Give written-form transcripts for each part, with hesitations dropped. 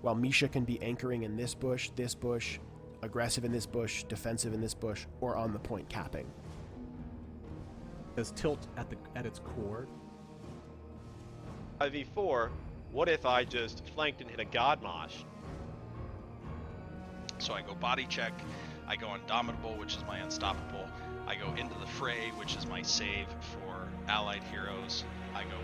while Misha can be anchoring in this bush, aggressive in this bush, defensive in this bush, or on the point capping. Does tilt at its core? 5v4, what if I just flanked and hit a God Mosh? So I go body check, I go Indomitable, which is my unstoppable, I go into the fray, which is my save for allied heroes, I go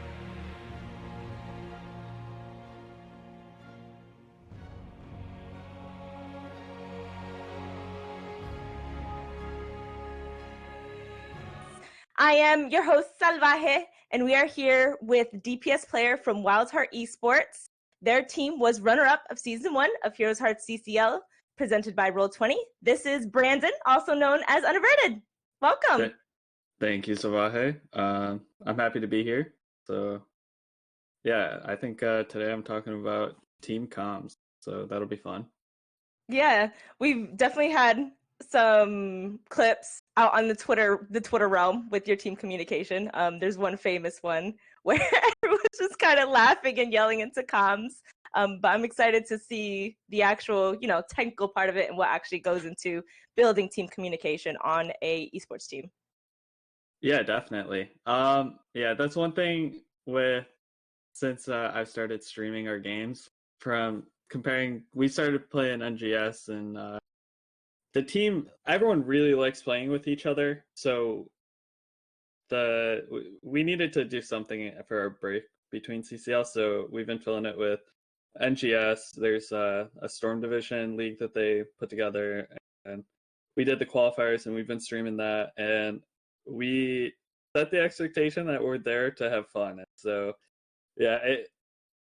I am your host, Salvaje, and we are here with DPS player from Wildheart Esports. Their team was runner-up of Season 1 of Heroes Heart CCL, presented by Roll20. This is Brandon, also known as Unaverted. Welcome. Thank you, Salvaje. I'm happy to be here. So, yeah, I think today I'm talking about team comms, so that'll be fun. Yeah, we've definitely had some clips out on the Twitter realm with your team communication. There's one famous one where everyone's just kind of laughing and yelling into comms. But I'm excited to see the actual, technical part of it and what actually goes into building team communication on a esports team. Yeah, definitely. That's one thing since I've started streaming our games from comparing. We started playing NGS and the team, everyone really likes playing with each other, so we needed to do something for our break between CCL, so we've been filling it with NGS. There's a Storm Division league that they put together, and we did the qualifiers, and we've been streaming that, and we set the expectation that we're there to have fun. And so, yeah,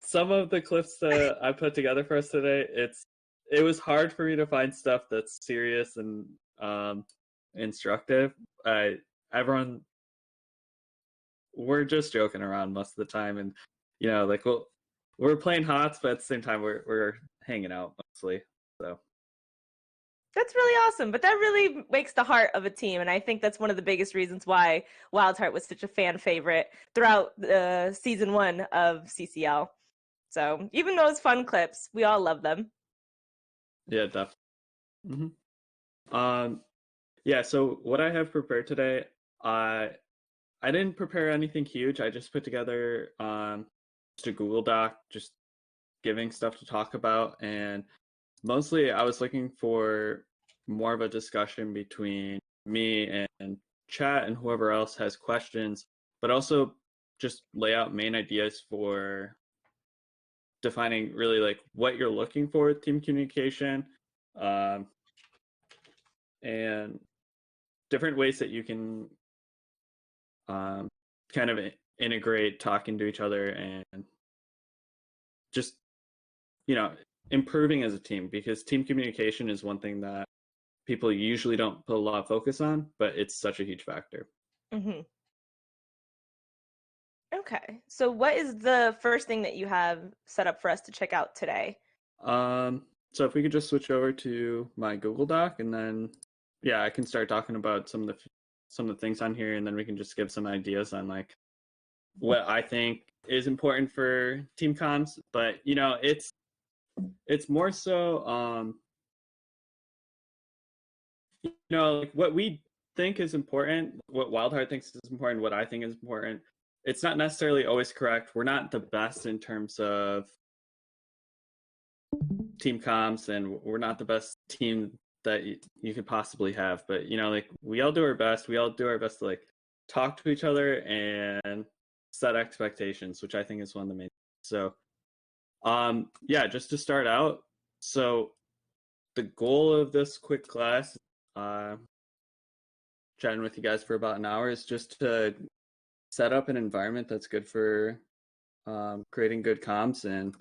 some of the clips that I put together for us today, it was hard for me to find stuff that's serious and instructive. Everyone, we're just joking around most of the time, and we're playing HOTS, but at the same time we're hanging out mostly. So that's really awesome, but that really makes the heart of a team, and I think that's one of the biggest reasons why Wildheart was such a fan favorite throughout the Season 1 of CCL. So even those fun clips, we all love them. Yeah, definitely. Mm-hmm. So what I have prepared today, I didn't prepare anything huge. I just put together just a Google Doc, just giving stuff to talk about, and mostly I was looking for more of a discussion between me and chat and whoever else has questions, but also just lay out main ideas for defining really like what you're looking for with team communication, and different ways that you can kind of integrate talking to each other and just improving as a team, because team communication is one thing that people usually don't put a lot of focus on, but it's such a huge factor. Mm-hmm. Okay, so what is the first thing that you have set up for us to check out today? So if we could just switch over to my Google Doc, and then I can start talking about some of the things on here, and then we can just give some ideas on like what I think is important for team comms. But it's more so like what we think is important, what Wildheart thinks is important, what I think is important. It's not necessarily always correct. We're not the best in terms of team comms, and we're not the best team that you could possibly have. But like we all do our best. We all do our best to like talk to each other and set expectations, which I think is one of the main. So, just to start out. So, the goal of this quick class, chatting with you guys for about an hour, is just to set up an environment that's good for creating good comms and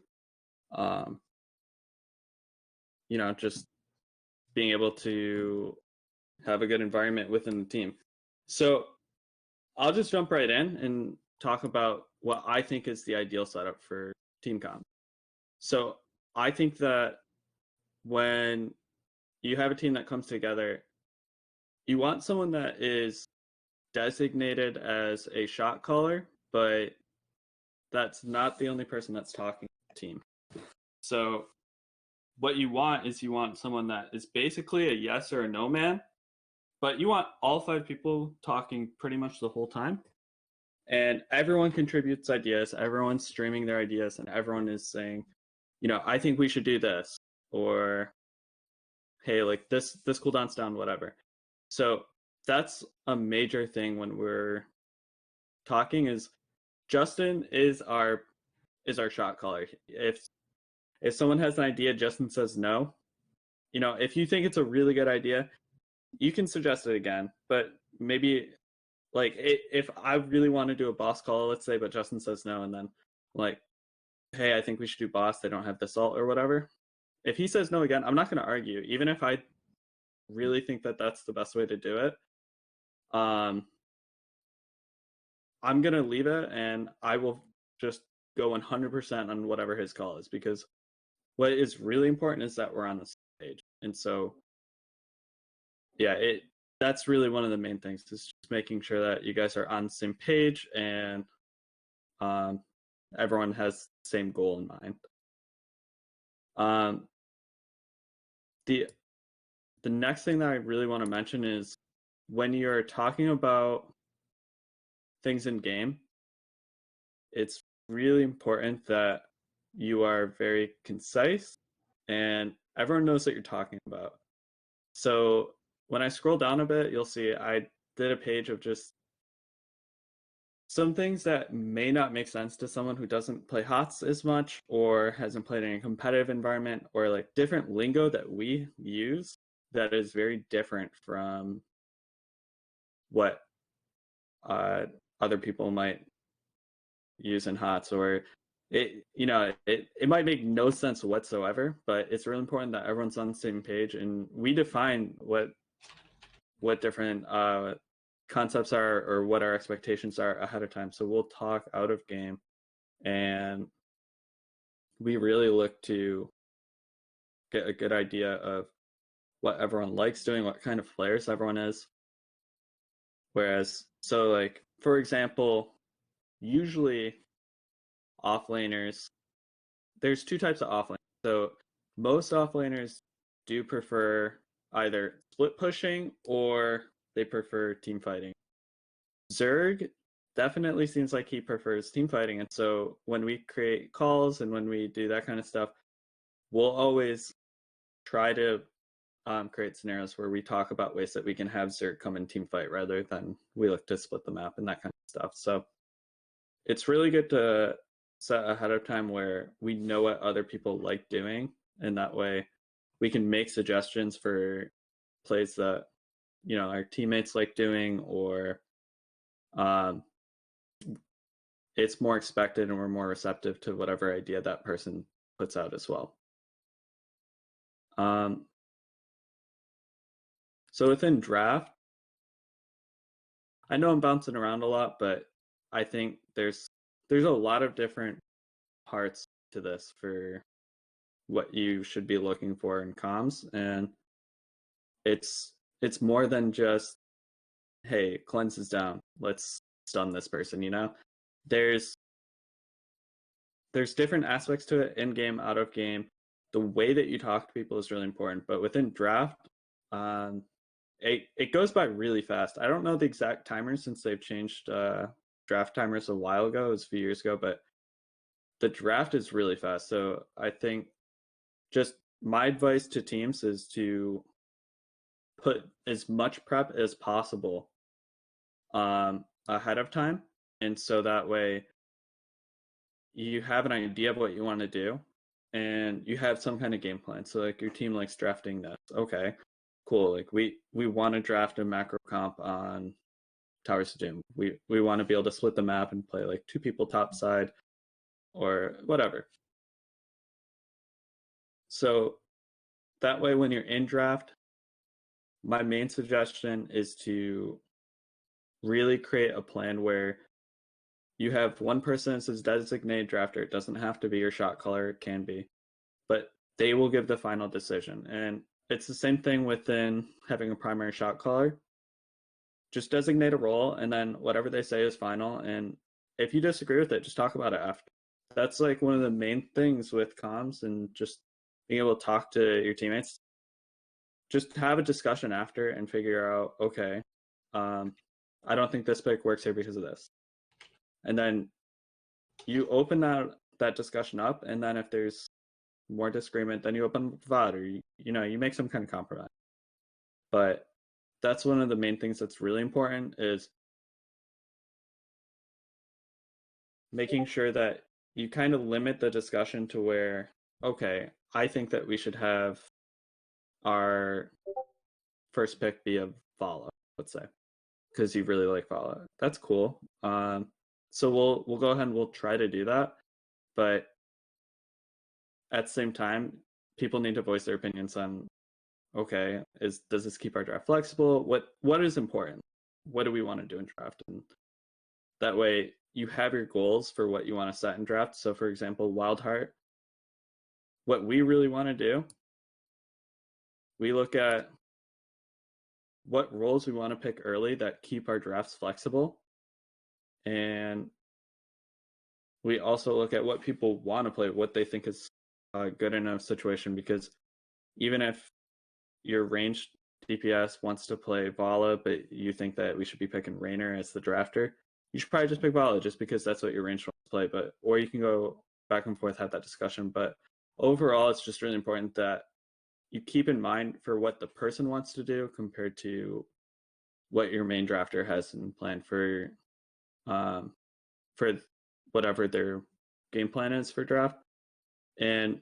just being able to have a good environment within the team. So I'll just jump right in and talk about what I think is the ideal setup for team comms. So I think that when you have a team that comes together, you want someone that is designated as a shot caller, but that's not the only person that's talking to the team. So what you want is you want someone that is basically a yes or a no man, but you want all 5 people talking pretty much the whole time. And everyone contributes ideas, everyone's streaming their ideas, and everyone is saying, I think we should do this, or hey, like this cooldown's down, whatever. So that's a major thing when we're talking is Justin is our shot caller. If someone has an idea, Justin says no. If you think it's a really good idea, you can suggest it again, but maybe like if I really want to do a boss call, let's say, but Justin says no, and then like, hey, I think we should do boss, they don't have the salt or whatever. If he says no again, I'm not going to argue, even if I really think that that's the best way to do it. I'm going to leave it, and I will just go 100% on whatever his call is, because what is really important is that we're on the same page. And so, yeah, that's really one of the main things, is just making sure that you guys are on the same page and everyone has the same goal in mind. The next thing that I really want to mention is when you're talking about things in game, it's really important that you are very concise and everyone knows what you're talking about. So when I scroll down a bit, you'll see I did a page of just some things that may not make sense to someone who doesn't play HOTS as much or hasn't played in a competitive environment, or like different lingo that we use that is very different from what other people might use in HOTS, or it might make no sense whatsoever, but it's really important that everyone's on the same page, and we define what different concepts are or what our expectations are ahead of time. So we'll talk out of game, and we really look to get a good idea of what everyone likes doing, what kind of players everyone is. Whereas, so like, for example, usually offlaners, there's 2 types of offlaners. So most offlaners do prefer either split pushing or they prefer team fighting. Zerg definitely seems like he prefers team fighting, and so when we create calls and when we do that kind of stuff, we'll always try to create scenarios where we talk about ways that we can have Zerg come and team fight rather than we look to split the map and that kind of stuff. So it's really good to set ahead of time where we know what other people like doing, and that way we can make suggestions for plays that our teammates like doing, or it's more expected and we're more receptive to whatever idea that person puts out as well. So within draft, I know I'm bouncing around a lot, but I think there's a lot of different parts to this for what you should be looking for in comms, and it's more than just, hey, cleanse is down, let's stun this person. There's different aspects to it, in game, out of game. The way that you talk to people is really important, but within draft, it goes by really fast. I don't know the exact timers since they've changed draft timers a while ago. It was a few years ago, but the draft is really fast. So I think just my advice to teams is to put as much prep as possible ahead of time, and so that way you have an idea of what you want to do and you have some kind of game plan. So like your team likes drafting this. Okay, cool. Like we want to draft a macro comp on Towers of Doom. We want to be able to split the map and play like 2 people top side or whatever. So that way when you're in draft, my main suggestion is to really create a plan where you have one person as designated drafter. It doesn't have to be your shot caller, it can be, but they will give the final decision. And it's the same thing within having a primary shot caller. Just designate a role, and then whatever they say is final. And if you disagree with it, just talk about it after. That's like one of the main things with comms and just being able to talk to your teammates, just have a discussion after and figure out, okay, I don't think this pick works here because of this. And then you open that discussion up, and then if there's more disagreement, then you open the VOD, or you make some kind of compromise. But that's one of the main things that's really important, is making sure that you kind of limit the discussion to where, okay, I think that we should have our first pick be a Vala, let's say, because you really like Vala. That's cool. So we'll go ahead and we'll try to do that, but at the same time, people need to voice their opinions on, okay, does this keep our draft flexible? What is important? What do we want to do in draft? And that way you have your goals for what you want to set in draft. So for example, Wildheart, what we really want to do, we look at what roles we want to pick early that keep our drafts flexible. And we also look at what people want to play, what they think is a good enough situation, because even if your ranged DPS wants to play Vala, but you think that we should be picking Raynor as the drafter, you should probably just pick Vala just because that's what your ranged wants to play. Or you can go back and forth, have that discussion. But overall, it's just really important that you keep in mind for what the person wants to do compared to what your main drafter has in plan for whatever their game plan is for draft. And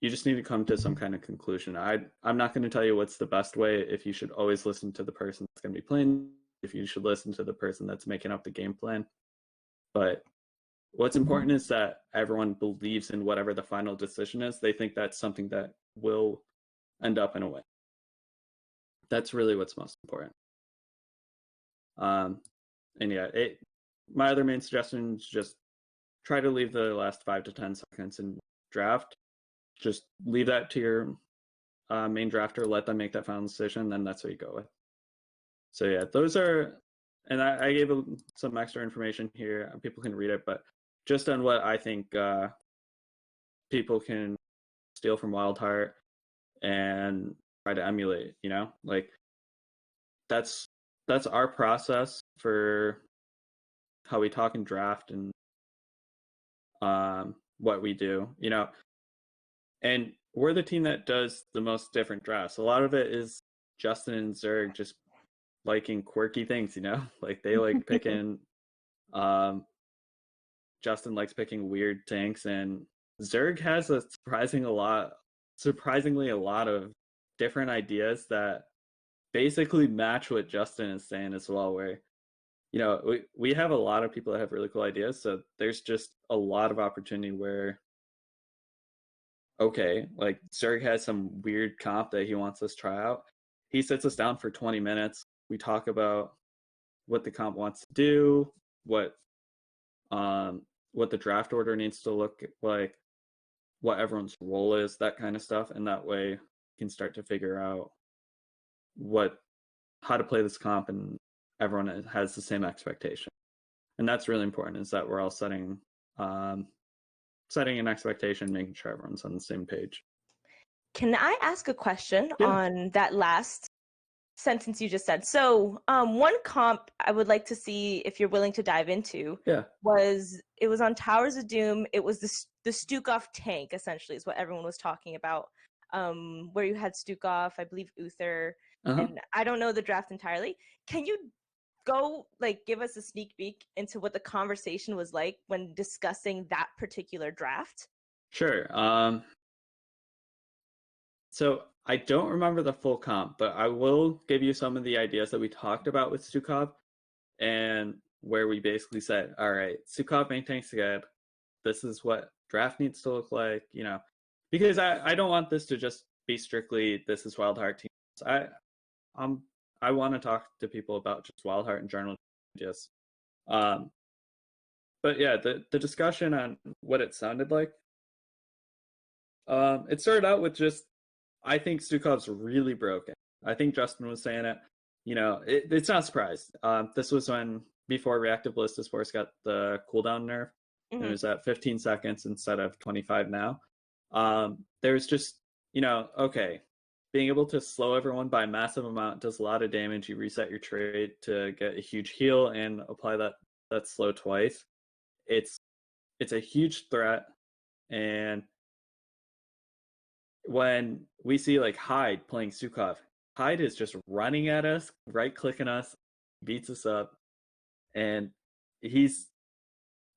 you just need to come to some kind of conclusion. I'm not going to tell you what's the best way, if you should always listen to the person that's going to be playing, if you should listen to the person that's making up the game plan. But what's important is that everyone believes in whatever the final decision is. They think that's something that will end up in a win. That's really what's most important. And yeah, my other main suggestion is just try to leave the last 5 to 10 seconds in draft. Just leave that to your main drafter, let them make that final decision, then that's what you go with. So yeah, those are, and I gave some extra information here. People can read it, but just on what I think people can steal from Wildheart and try to emulate, like that's our process for how we talk and draft and what we do, and we're the team that does the most different drafts. A lot of it is Justin and Zerg just liking quirky things, like they like picking Justin likes picking weird tanks, and Zerg has surprisingly a lot of different ideas that basically match what Justin is saying as well, where we have a lot of people that have really cool ideas, so there's just a lot of opportunity where, okay, like Zerg has some weird comp that he wants us to try out. He sits us down for 20 minutes. We talk about what the comp wants to do, what the draft order needs to look like, what everyone's role is, that kind of stuff. And that way you can start to figure out how to play this comp, and everyone has the same expectation. And that's really important, is that we're all setting an expectation, making sure everyone's on the same page. Can I ask a question on that last sentence you just said? So one comp I would like to see, if you're willing to dive into, was on Towers of Doom. It was the Stukov tank, essentially, is what everyone was talking about, where you had Stukov, I believe Uther, and I don't know the draft entirely. Can you go, give us a sneak peek into what the conversation was like when discussing that particular draft? Sure. So I don't remember the full comp, but I will give you some of the ideas that we talked about with Stukov, and where we basically said, all right, Stukov main tank's good. This is what draft needs to look like, because I don't want this to just be strictly, this is Wildheart teams. I want to talk to people about just Wildheart in general. Yes. But yeah, the discussion on what it sounded like, it started out with just, I think Stukov's really broken. I think Justin was saying it. It's not a surprise. This was before Reactive Ballista Force got the cooldown nerf. And it was at 15 seconds instead of 25 now. There's just, okay, being able to slow everyone by a massive amount does a lot of damage. You reset your trait to get a huge heal and apply that slow twice. It's a huge threat. And when we see like Hyde playing Sukhov, Hyde is just running at us, right clicking us, beats us up, and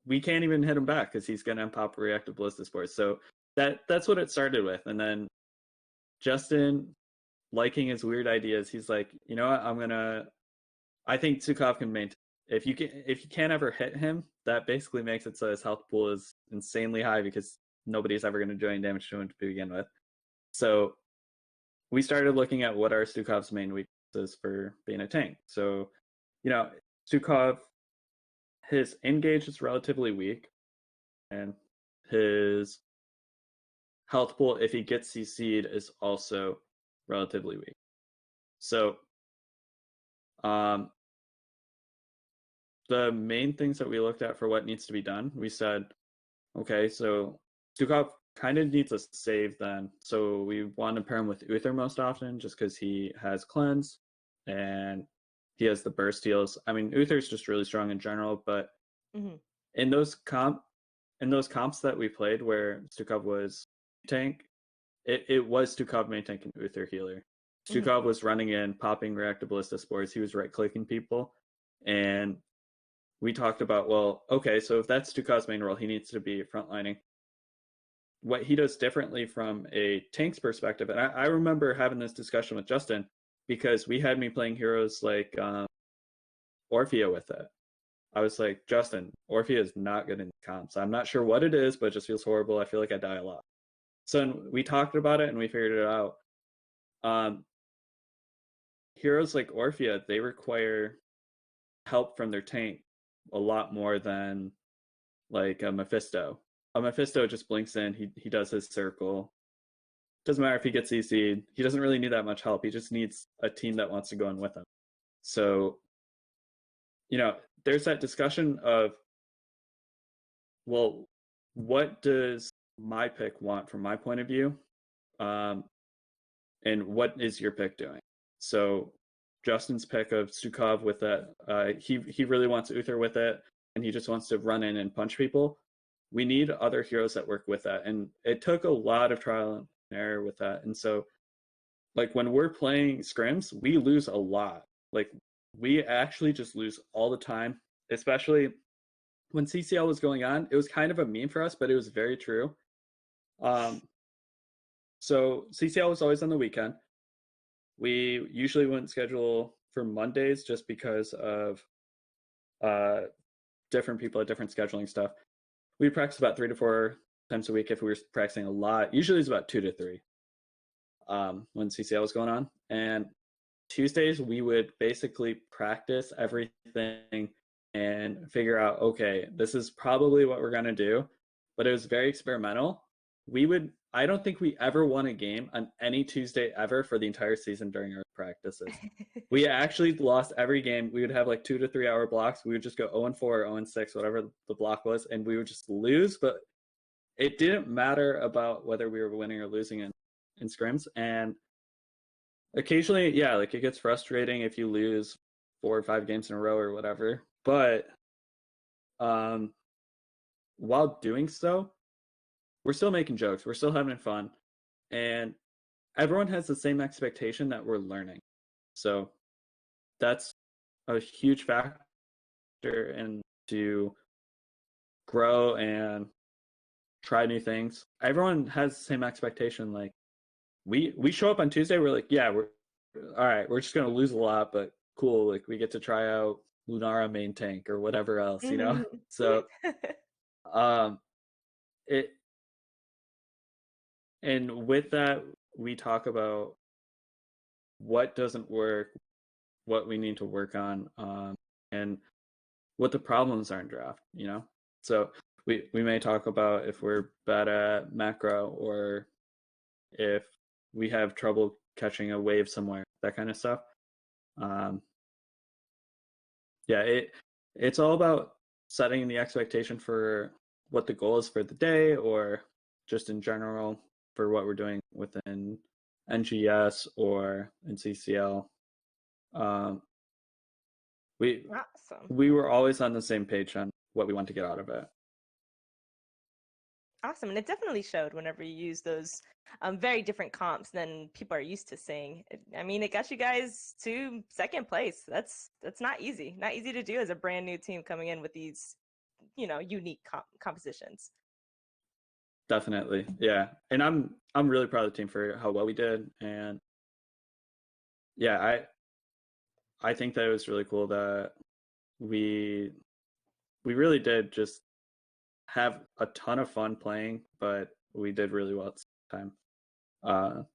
we can't even hit him back because he's gonna pop reactive ballista spores. So that's what it started with. And then Justin, liking his weird ideas, he's like, you know what, I think Sukhov can maintain. If you can't ever hit him, that basically makes it so his health pool is insanely high because nobody's ever going to do any damage to him to begin with. So we started looking at what are Sukhov's main weaknesses for being a tank. So, Sukhov, his engage is relatively weak, and his health pool, if he gets CC'd, is also relatively weak. So, the main things that we looked at for what needs to be done, we said, okay, so Sukhov kind of needs a save then. So we want to pair him with Uther most often just because he has cleanse and he has the burst heals. I mean, Uther's just really strong in general, but in those comps that we played where Sukhov was tank, it was Sukhov main tank and Uther healer. Sukhov was running in, popping reactive ballista spores. He was right clicking people, and we talked about, well, okay, so if that's Stukhov's main role, he needs to be frontlining. What he does differently from a tank's perspective, and I remember having this discussion with Justin because we had me playing heroes like Orphea with it. I was like, Justin, Orphea is not good in comps. I'm not sure what it is, but it just feels horrible. I feel like I die a lot. So we talked about it and we figured it out. Heroes like Orphea, they require help from their tank a lot more than like a Mephisto. A Mephisto just blinks in, he does his circle. Doesn't matter if he gets CC'd, he doesn't really need that much help. He just needs a team that wants to go in with him. So, there's that discussion of, well, what does my pick want from my point of view? And what is your pick doing? So Justin's pick of Sukhov with that, he really wants Uther with it, and he just wants to run in and punch people. We need other heroes that work with that, and it took a lot of trial and error with that. And so, like when we're playing scrims, we lose a lot. Like we actually just lose all the time, especially when CCL was going on. It was kind of a meme for us, but it was very true. So CCL was always on the weekend. We usually wouldn't schedule for Mondays just because of different people at different scheduling stuff. We'd practice about 3 to 4 times a week if we were practicing a lot. Usually it's about 2 to 3 when CCL was going on. And Tuesdays, we would basically practice everything and figure out, okay, this is probably what we're going to do. But it was very experimental. I don't think we ever won a game on any Tuesday ever for the entire season during our practices. We actually lost every game. We would have like 2 to 3 hour blocks. We would just go 0-4 or 0-6, whatever the block was, and we would just lose. But it didn't matter about whether we were winning or losing in scrims. And occasionally, yeah, like it gets frustrating if you lose 4 or 5 games in a row or whatever. But while doing so, we're still making jokes. We're still having fun. And everyone has the same expectation that we're learning. So that's a huge factor in to grow and try new things. Everyone has the same expectation. Like we show up on Tuesday, we're like, yeah, we're all right, we're just gonna lose a lot, but cool, like we get to try out Lunara main tank or whatever else, So and with that, we talk about what doesn't work, what we need to work on, and what the problems are in draft, So we may talk about if we're bad at macro or if we have trouble catching a wave somewhere, that kind of stuff. It's all about setting the expectation for what the goal is for the day or just in general for what we're doing within NGS or in CCL. We Awesome. we were always on the same page on what we want to get out of it. Awesome. And it definitely showed whenever you use those very different comps than people are used to seeing. I mean, it got you guys to second place. That's not easy. Not easy to do as a brand new team coming in with these, unique compositions. Definitely. Yeah. And I'm really proud of the team for how well we did. And yeah, I think that it was really cool that we really did just have a ton of fun playing, but we did really well at the same time.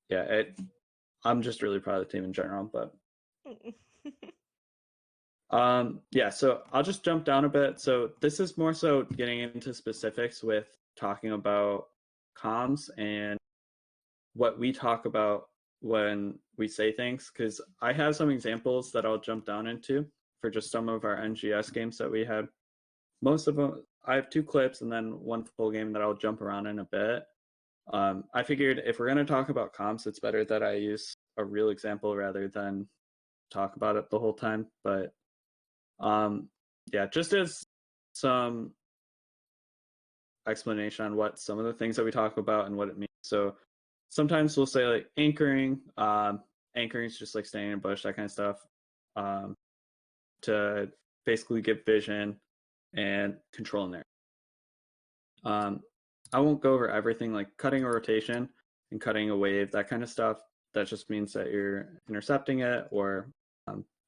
Yeah, I'm just really proud of the team in general. But yeah, so I'll just jump down a bit. So this is more so getting into specifics with talking about comms and what we talk about when we say things, because I have some examples that I'll jump down into for just some of our NGS games that we had. Most of them, I have 2 clips and then 1 full game that I'll jump around in a bit. I figured if we're going to talk about comps, it's better that I use a real example rather than talk about it the whole time. But yeah, just as some explanation on what some of the things that we talk about and what it means. So sometimes we'll say like anchoring. Anchoring is just like staying in a bush, that kind of stuff, to basically give vision and control in there. I won't go over everything, like cutting a rotation and cutting a wave, that kind of stuff. That just means that you're intercepting it or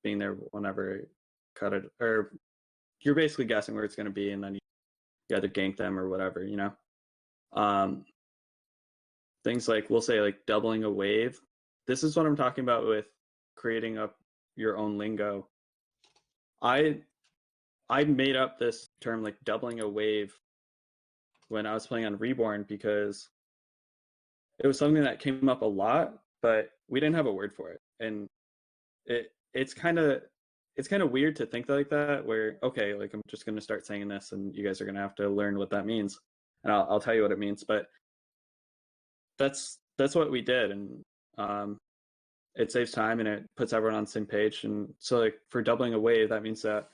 being there whenever cut it, or you're basically guessing where it's going to be, and then you either gank them or whatever, Things like, we'll say like doubling a wave. This is what I'm talking about with creating up your own lingo. I made up this term like doubling a wave when I was playing on Reborn because it was something that came up a lot, but we didn't have a word for it. And it's kind of weird to think like that, where, okay, like I'm just going to start saying this and you guys are going to have to learn what that means. And I'll tell you what it means, but that's what we did. And it saves time and it puts everyone on the same page. And so like for doubling a wave, that means that,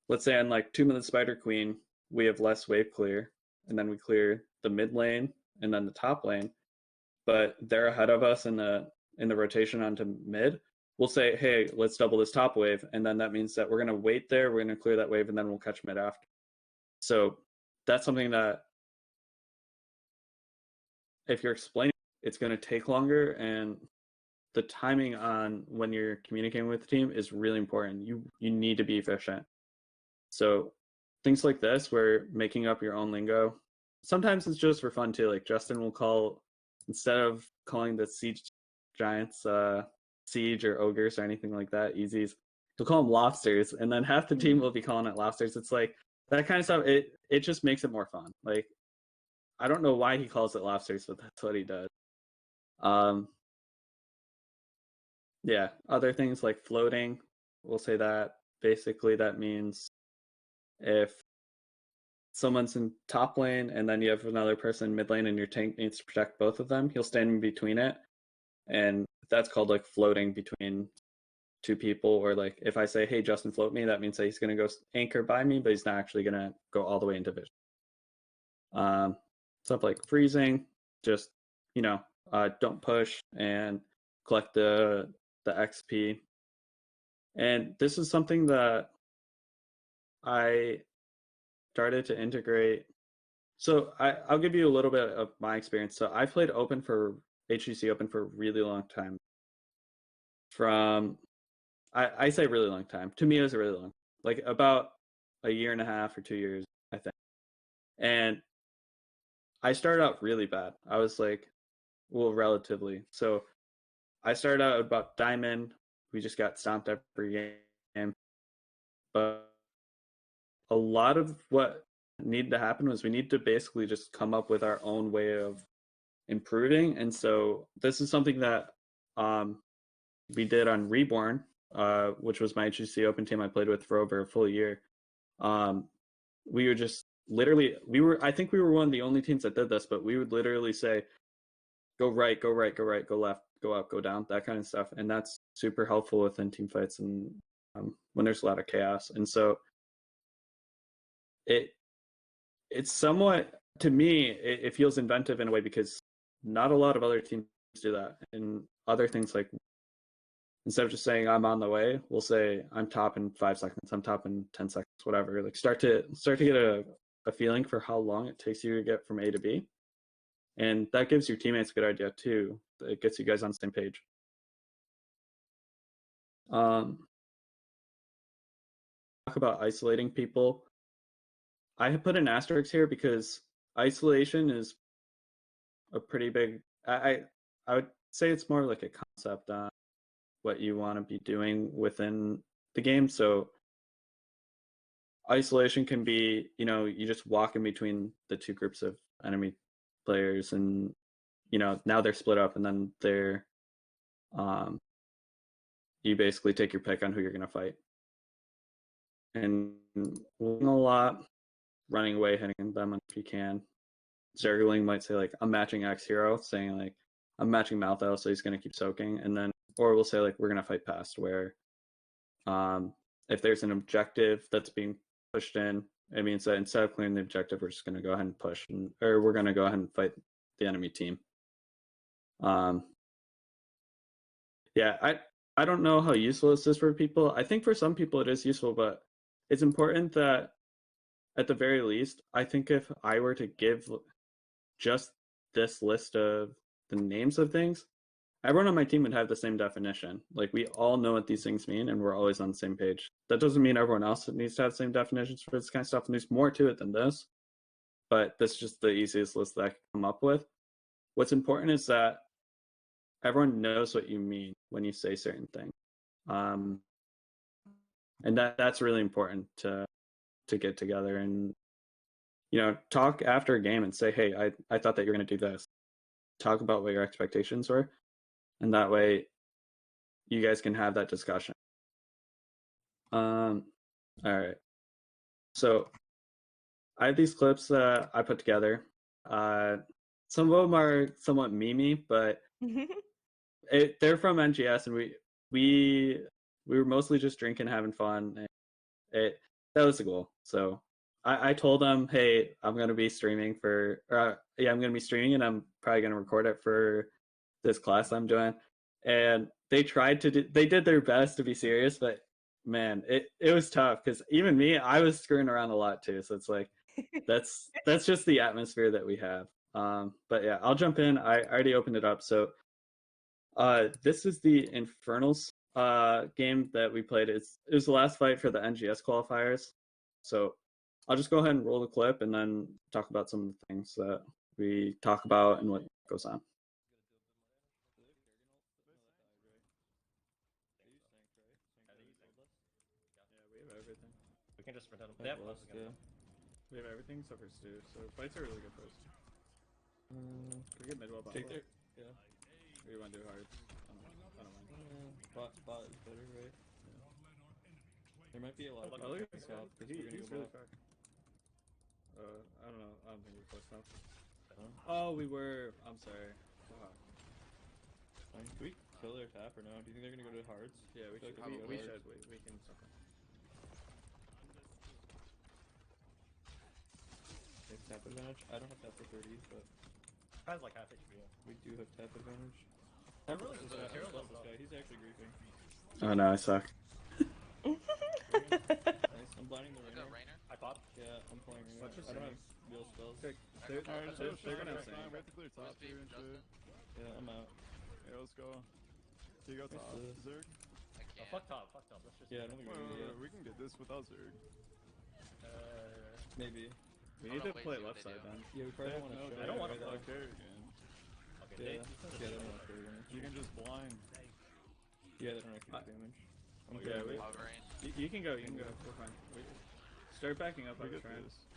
let's say on like 2-minute Spider Queen, we have less wave clear, and then we clear the mid lane and then the top lane, but they're ahead of us in the rotation onto mid. We'll say, hey, let's double this top wave, and then that means that we're going to wait there, we're going to clear that wave, and then we'll catch mid after. So that's something that if you're explaining, it's going to take longer, and the timing on when you're communicating with the team is really important. You need to be efficient. So things like this, where making up your own lingo, sometimes it's just for fun too. Like Justin will call, instead of calling the siege giants siege or ogres or anything like that, easies, he'll call them lobsters, and then half the team will be calling it lobsters. It's like that kind of stuff. It just makes it more fun. Like, I don't know why he calls it lobsters, but that's what he does. Yeah, other things like floating, we'll say that basically that means if someone's in top lane and then you have another person in mid lane and your tank needs to protect both of them, he'll stand in between it. And that's called like floating between 2 people. Or like if I say, hey, Justin, float me, that means that he's going to go anchor by me, but he's not actually going to go all the way into vision. Stuff like freezing, just, don't push and collect the XP. And this is something that I started to integrate. So I'll give you a little bit of my experience. So I played Open for HGC Open for a really long time. I say really long time. To me, it was a really long, like about a year and a half or 2 years, I think. And I started out really bad. I was like, well, relatively. So I started out about Diamond. We just got stomped every game. But a lot of what needed to happen was we need to basically just come up with our own way of improving. And so this is something that we did on Reborn, which was my HGC Open team I played with for over a full year. We would just literally, I think we were one of the only teams that did this, but we would literally say, go right, go right, go right, go left, go up, go down, that kind of stuff. And that's super helpful within team fights and when there's a lot of chaos. And so it's somewhat, to me, it feels inventive in a way because not a lot of other teams do that. And other things like, instead of just saying I'm on the way, we'll say I'm top in 5 seconds, I'm top in 10 seconds, whatever. Like start to get a feeling for how long it takes you to get from A to B. And that gives your teammates a good idea too. It gets you guys on the same page. Talk about isolating people. I have put an asterisk here because isolation is a pretty big, I would say it's more like a concept on what you want to be doing within the game. So isolation can be, you just walk in between the two groups of enemy players and, now they're split up and then they're, you basically take your pick on who you're going to fight. And a lot, running away, hitting them if you can. Zergling might say like, I'm matching X hero, saying like, I'm matching Malthus, so he's going to keep soaking. And then, or we'll say like, we're going to fight past, where if there's an objective that's being pushed in, I mean, so instead of clearing the objective, we're just going to go ahead and push, or we're going to go ahead and fight the enemy team. Yeah, I don't know how useful this is for people. I think for some people it is useful, but it's important that at the very least, I think if I were to give just this list of the names of things, everyone on my team would have the same definition. Like we all know what these things mean and we're always on the same page. That doesn't mean everyone else needs to have the same definitions for this kind of stuff. And there's more to it than this, but that's just the easiest list that I can come up with. What's important is that everyone knows what you mean when you say certain things. And that's really important to get together and, talk after a game and say, hey, I thought that you're going to do this. Talk about what your expectations were. And that way you guys can have that discussion. All right. So I have these clips that I put together. Some of them are somewhat memey, but they're from NGS, and we were mostly just drinking, having fun. And that was the goal. So I told them, hey, I'm going to be streaming I'm going to be streaming and I'm probably going to record it for this class I'm doing. And they did their best to be serious, but man, it was tough because even me, I was screwing around a lot too. So it's like, that's just the atmosphere that we have. But yeah, I'll jump in. I already opened it up. So this is the Infernals game that we played. It was the last fight for the NGS qualifiers. So I'll just go ahead and roll the clip and then talk about some of the things that we talk about and what goes on. We can just sprint out of that. We have everything except for Stu, so fights are really good first. Can we get mid-wall bot? Yeah. Or you want to do hearts? I don't mind. Bot is better, right? Yeah. There might be a lot of people look at Scott, because he's really far. I don't know. I don't think we're close enough. Oh, we were. I'm sorry. Can we kill their tap or no? Do you think they're gonna go to hearts? Yeah, we should. We can stop them. They have tap advantage? I don't have tap for 30, but Has like half HP. we do have tap advantage. I'm really just this guy. He's actually griefing. Oh no, I suck. Nice. I'm blinding the Rainer. I popped. Yeah, I'm playing Rainer. I don't have real spells. They're gonna have same. We have to clear top here and shit. Yeah, I'm out. Yeah, let's go. You go top. Zerg? Oh, fuck top. Let's just. Yeah, I don't think we're gonna get it. We can get this without Zerg. Maybe. We need to play left side then. Yeah, we probably don't want to. I don't want to play carry again. Okay, yeah, they don't want carry damage. You can just blind. Yeah, they don't actually do damage. I'm Yeah, you can go. We're fine. Start backing up. We I'm get trying. this.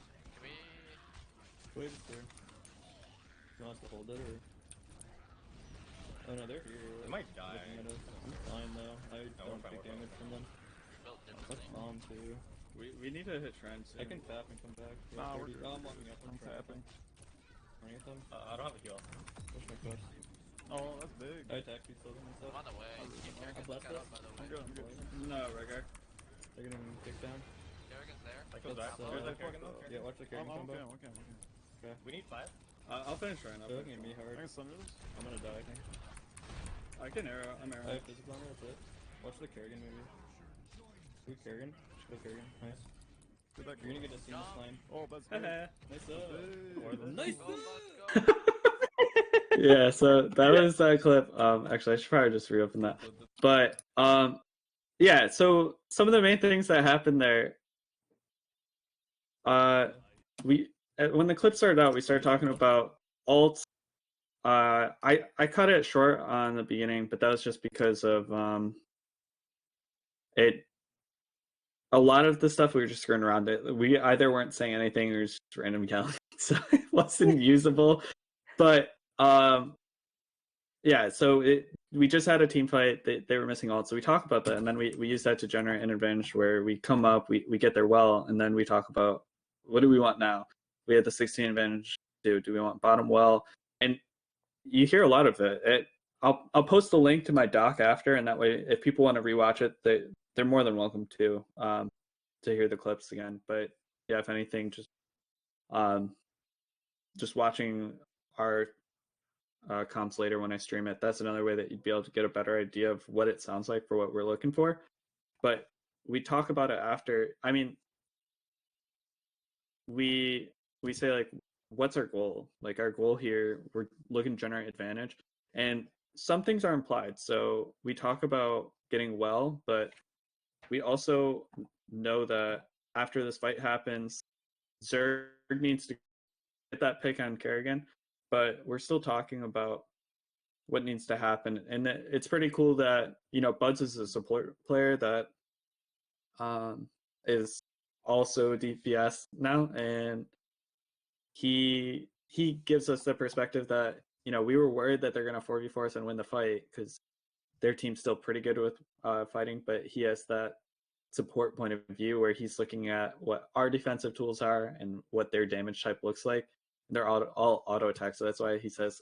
Wait, it's there. You want us to hold it or? Oh no, they're here. They might die. I'm fine though. I don't take damage from them. Let's bomb too. We need to hit Shrine soon. I can tap and come back. Yeah, Nah, we're 30. good. Oh, I'm walking up. I'm tapping. Running at them. I don't have a heal. Push my push. Oh, that's big. I attack you, still and stuff. I'm on the way. Keep I Kerrigan's blessed got it. up, by the I'm way. good, I'm good. No, Rhaegar. They're getting kicked down. Kerrigan's there. Like, Let's, back. There's a fucking yeah, watch the Kerrigan I'm combo. okay. Okay. We need 5. I'll finish Shrine. They're looking at me I hard. can stun this. I'm gonna die, I think. I can arrow. I'm I arrow. have physical armor, that's it. Watch the Kerrigan maybe. Sweet Kerrigan. Just go Kerrigan. Nice. Get that You're gonna get a seamless line. Oh, that's good. Nice up. Nice. Go, let's go. Yeah, so that was that clip. Actually, I should probably just reopen that. But yeah, so some of the main things that happened there. When the clip started out, we started talking about alts. I cut it short on the beginning, but that was just because of it. A lot of the stuff we were just screwing around it. We either weren't saying anything or just random yelling, so it wasn't usable. But yeah, so we just had a team fight. They were missing alts, so we talk about that, and then we use that to generate an advantage where we come up, we get there well, and then we talk about what do we want now. We had the 16 advantage. Do we want bottom well? And you hear a lot of it. I'll post the link to my doc after, and that way, if people want to rewatch it, they're more than welcome to hear the clips again. But yeah, if anything, just watching our comps later when I stream it, that's another way that you'd be able to get a better idea of what it sounds like for what we're looking for. But we talk about it after. I mean, we say like, what's our goal? Like, our goal here, we're looking to generate advantage, and some things are implied. So we talk about getting well, but we also know that after this fight happens, Zerg needs to get that pick on Kerrigan, but we're still talking about what needs to happen. And it's pretty cool that, Buds is a support player that is also DPS now, and he gives us the perspective that, we were worried that they're going to 4v4 us and win the fight because their team's still pretty good with fighting, but he has that support point of view where he's looking at what our defensive tools are and what their damage type looks like. They're all auto attack, so that's why he says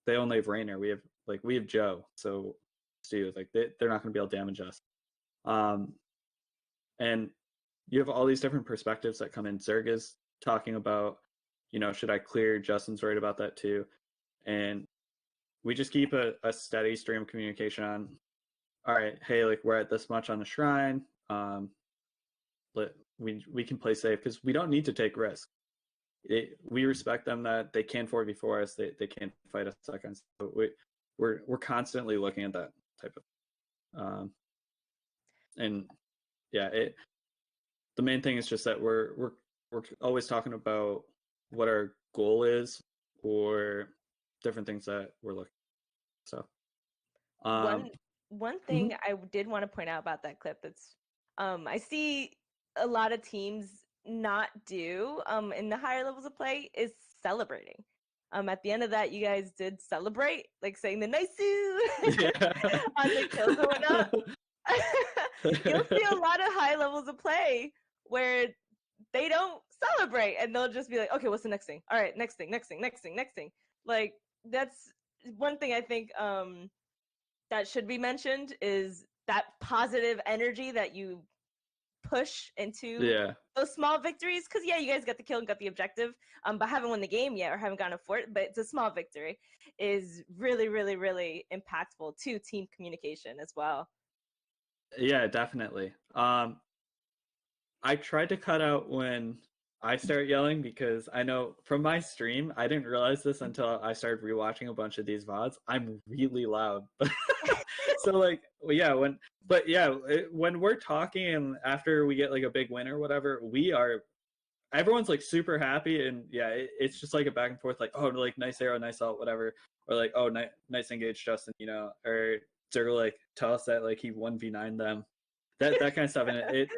they only have Rainer. We have Joe, so Stu, like they're not going to be able to damage us. And you have all these different perspectives that come in. Zerg is talking about, should I clear? Justin's worried about that too, and we just keep a steady stream of communication on. All right, hey, like we're at this much on the shrine. We can play safe because we don't need to take risks. We respect them that they can 4v4 us. They can't fight us seconds. So we're constantly looking at that type of. And yeah, the main thing is just that we're always talking about what our goal is or different things that we're looking. So one thing I did want to point out about that clip that's I see a lot of teams not do in the higher levels of play is celebrating. At the end of that, you guys did celebrate, like saying the nice on the kills and whatnot. You'll see a lot of high levels of play where they don't celebrate and they'll just be like, okay, what's the next thing? All right, next thing. Like, that's one thing I think that should be mentioned, is that positive energy that you push into those small victories. Because you guys got the kill and got the objective, but haven't won the game yet or haven't gotten a fort, but it's a small victory, is really, really, really impactful to team communication as well. Yeah, definitely. I tried to cut out when I start yelling because I know from my stream, I didn't realize this until I started rewatching a bunch of these VODs. I'm really loud. So like, when we're talking and after we get like a big win or whatever, everyone's like super happy, and it's just like a back and forth, like, oh, like nice arrow, nice ult, whatever, or like, oh, nice engage, Justin, or Zerg like tell us that like he 1v9 them, that kind of stuff, and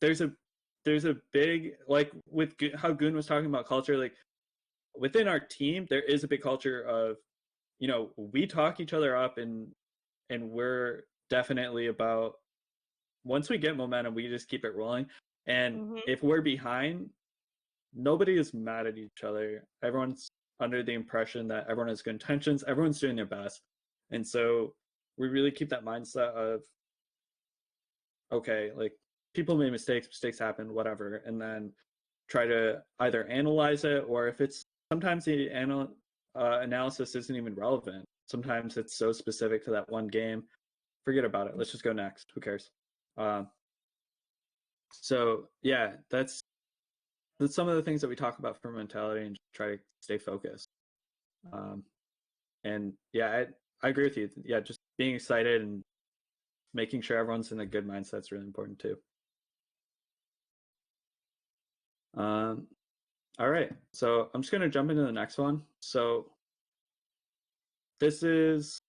there's a big, like with how Goon was talking about culture, like within our team there is a big culture of, we talk each other up, and we're definitely about once we get momentum, we just keep it rolling. And Mhm. if we're behind, nobody is mad at each other. Everyone's under the impression that everyone has good intentions. Everyone's doing their best. And so we really keep that mindset of, okay, like people made mistakes happen, whatever. And then try to either analyze it, or if it's sometimes the analysis isn't even relevant. Sometimes it's so specific to that one game. Forget about it. Let's just go next. Who cares? So yeah, that's some of the things that we talk about for mentality and try to stay focused. And yeah, I agree with you. Yeah, just being excited and making sure everyone's in a good mindset is really important too. All right, so I'm just gonna jump into the next one. So this is,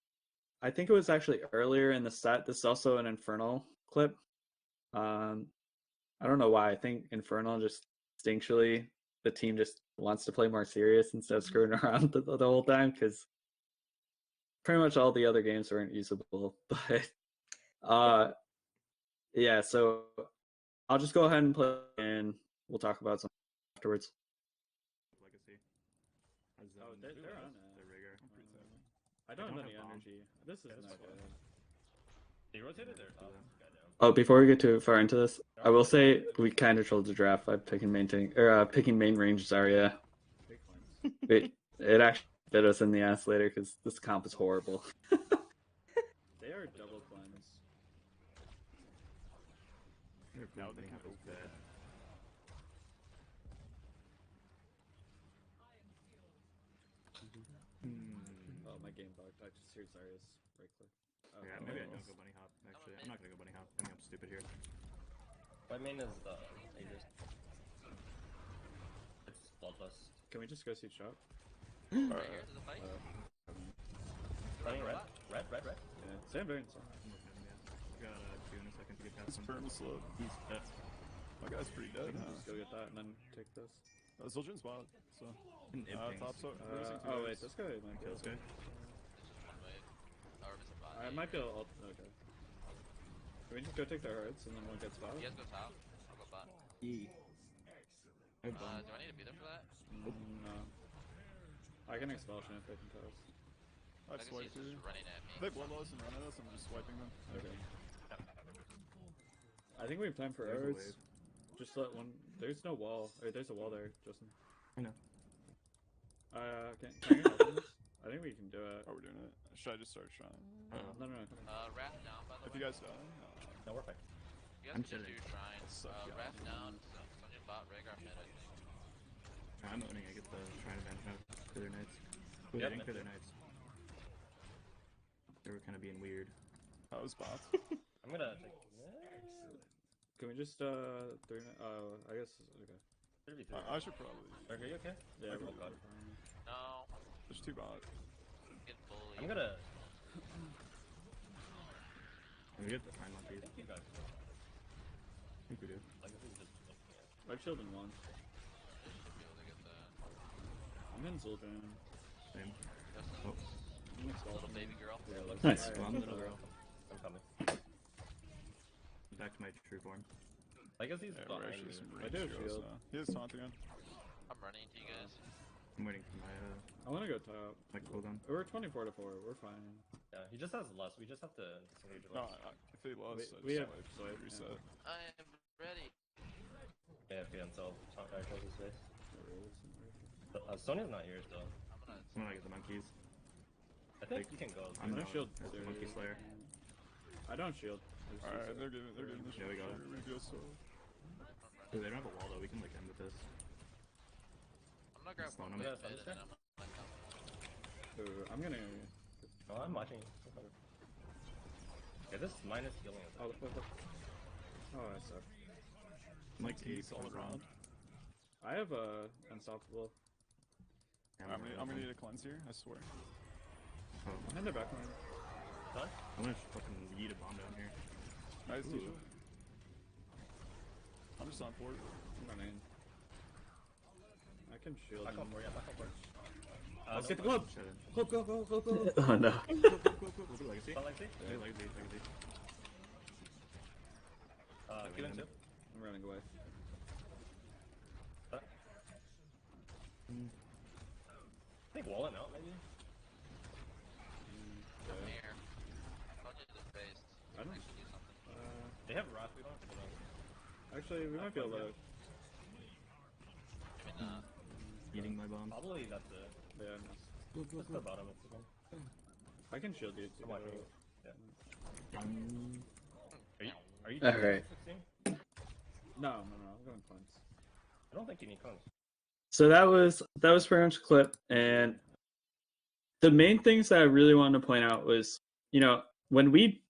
I think it was actually earlier in the set. This is also an Infernal clip. I don't know why. I think Infernal just instinctually, the team just wants to play more serious instead of screwing around the whole time, because pretty much all the other games weren't usable. But yeah, so I'll just go ahead and play, and we'll talk about some afterwards. Legacy. Oh, they're on it. They're rigor. I don't have have any bomb. energy. This is not good. They rotated their top. Oh, before we get too far into this, I will say we kind of trolled the draft by picking main range Zarya. Big ones. It actually bit us in the ass later because this comp is horrible. They are double cleanse. Now they have is bad. Oh, my game bugged. I just heard Zarya's right click. Oh, Yeah, maybe I don't go bunny hop. Actually, I'm not gonna go bunny hop. I think I'm stupid here. My main is Aegis. It's bloodlust. Can we just go see shop? Right here, there's a fight. Running red. Yeah, same variance. I'm looking at him, yeah. Got 2 in a second to get past This him. burn was slow. He's dead. My guy's pretty dead, huh? Just go get that and then take this. Zildjian's bot, so. An ib pings. Top so. Oh wait, this guy might Kill kill. this guy. One way. Or is it bot? I might be able to okay. Can we just go take their hearts and then one gets bot? You guys go top. I'll go bot. E. I have bomb. Do I need to be there for that? No. I can expulsion if they can toss. I've Legacy swiped is through. just running at me. If they bloodlust and run at us, I'm just swiping them. Okay. I think we have time for There's a hearts. Just let one. There's no wall. Or there's a wall there, Justin. I know. Can you help in this? I think we can do it. Oh, we're doing it. Should I just start shrine? No. Wrath down, by the If way. you guys die, No, we're fine. You I'm guys can chilling. do shrine. Suck, yeah. Wrath down, Sunny bot, Rhaegar mid, I think. I'm owning. I get the shrine advantage now for their knights. Who Yep. they for their knights. They were kind of being weird. that was bots. I'm gonna take. Can we just three? Oh, I guess okay. 33. I should probably. Are you okay? Yeah, Okay. we're good. No, There's 2 bots. get bullied. I'm gonna. And we get the time monkeys. You guys. I think we do. Like, this is just looking at. I've shielded one. Should be able to get that. I'm in Zildjian. Same. Justin, Oh, I'm little expulsion. baby girl. Yeah, let's Nice. try it. well, I'm the little girl. I'm coming. Back to my true form. Legacy's Yeah, we're behind actually you. some I range do have heroes shield. now. He has taunt again. I'm running to you guys. I'm waiting for my I want to go top. cooldown. We're 24 to 4. We're fine. Yeah, he just has less. We just have to disengage No, less. if they lost, We I have just swipe, reset. I am ready. Yeah, if he until kills his face. Sonya's not here still. I'm gonna. I'm gonna get the monkeys. I think you can go. I'm no going. shield. There's the monkey slayer. I don't shield. Alright, they're giving the Yeah, we got it. We're gonna go so. Dude, they don't have a wall though. We can like end with this. I'm gonna grab Slow one him. mid Yeah, and then Sunny I'm gonna come. Ooh, I'm gonna. Oh, I'm watching. Yeah, this minus healing is. Oh, look. Oh, that sucked. I'm like He's all around. I have a unstoppable. Yeah, I'm gonna need a cleanse here, I swear. Oh, I'm in the back line. Done? I'm gonna fucking yeet a bomb down here. Nice, Ooh. Tisha. I'm just on board. I'm running. I can shield. Back on him. board, yeah, back on board. Let's no, get the club. Shut in. Go, go, go, go, go. Oh no. Go, go, go, go, go. Legacy. Not Legacy? Yeah, legacy. Get in too. I'm running away. I think walling out maybe. Come here. I'll do the base. I don't. Actually do something. They have Wrath. We don't have to go. Actually, we might be able to. I mean, Eating my bomb. Probably that's it. Yeah, no. Just the bottom. It's okay. I can shield you. Come on. Yeah. Are you? Alright. 16? No. I'm going cleanse. I don't think you need clones. So that was pretty much a clip, and the main things that I really wanted to point out was, when we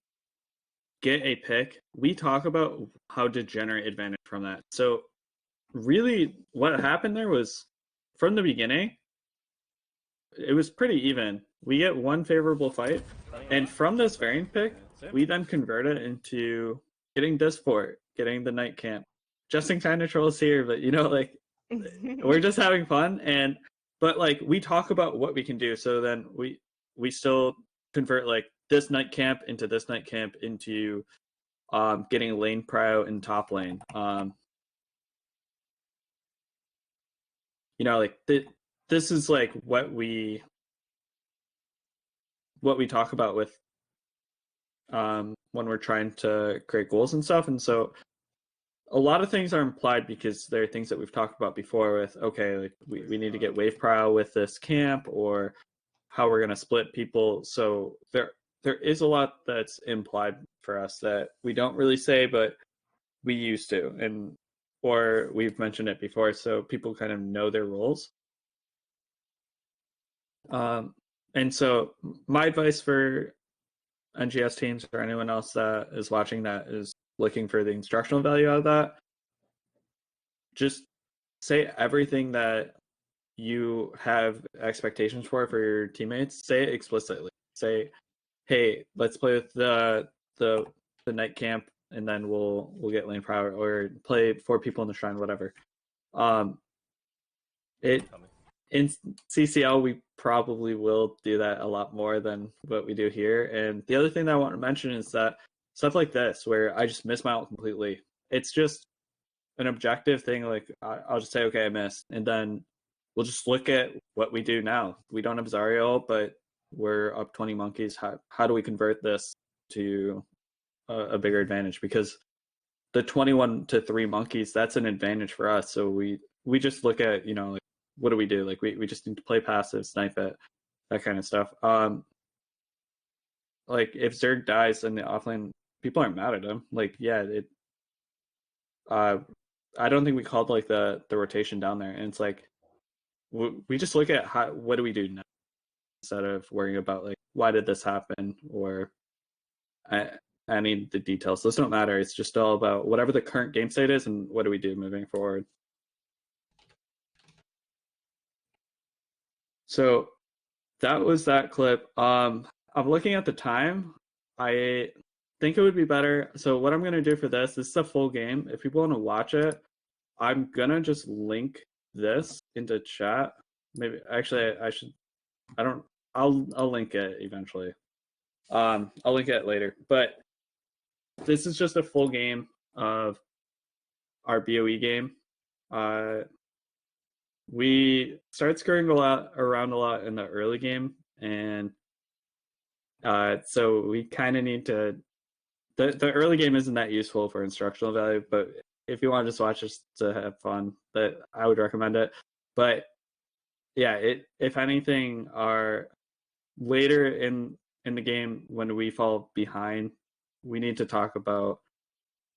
get a pick, we talk about how to generate advantage from that. So really what happened there was, from the beginning, it was pretty even. We get one favorable fight, and from this variant pick, we then convert it into getting Disport, getting the Night Camp. Justin kind of trolls here, but we're just having fun, but we talk about what we can do. So then we still convert this Night Camp into this Night Camp into getting lane prio in top lane. This is what we talk about with when we're trying to create goals and stuff. And so a lot of things are implied because there are things that we've talked about before with, we need to get wave prio with this camp, or how we're going to split people. So there is a lot that's implied for us that we don't really say, but we used to, or we've mentioned it before, so people kind of know their roles. And so my advice for NGS teams or anyone else that is watching that is looking for the instructional value out of that, just say everything that you have expectations for your teammates. Say it explicitly. Say, hey, let's play with the Night Camp, and then we'll get lane power, or play 4 people in the shrine, whatever. In CCL, we probably will do that a lot more than what we do here. And the other thing that I want to mention is that stuff like this, where I just miss my ult completely, it's just an objective thing. I'll just say, okay, I missed, and then we'll just look at what we do now. We don't have Zarya, but we're up 20 monkeys. How do we convert this to a bigger advantage? Because the 21-3 monkeys, that's an advantage for us. So we just look at, what do we do? We just need to play passive, snipe it, that kind of stuff. If Zerg dies in the offlane, people aren't mad at him. I don't think we called the rotation down there, and it's we just look at what do we do now, instead of worrying about why did this happen, or any of the details. Those don't matter. It's just all about whatever the current game state is and what do we do moving forward. So that was that clip. I'm looking at the time. I think it would be better. So what I'm gonna do for this is a full game. If people want to watch it, I'm gonna just link this into chat. Maybe actually I should. I don't. I'll link it eventually. I'll link it later. But this is just a full game of our BOE game. We started scurrying around a lot in the early game, and so we kind of need to. The early game isn't that useful for instructional value, but if you want to just watch this to have fun, that I would recommend it. But yeah, if anything, our later in the game when we fall behind, we need to talk about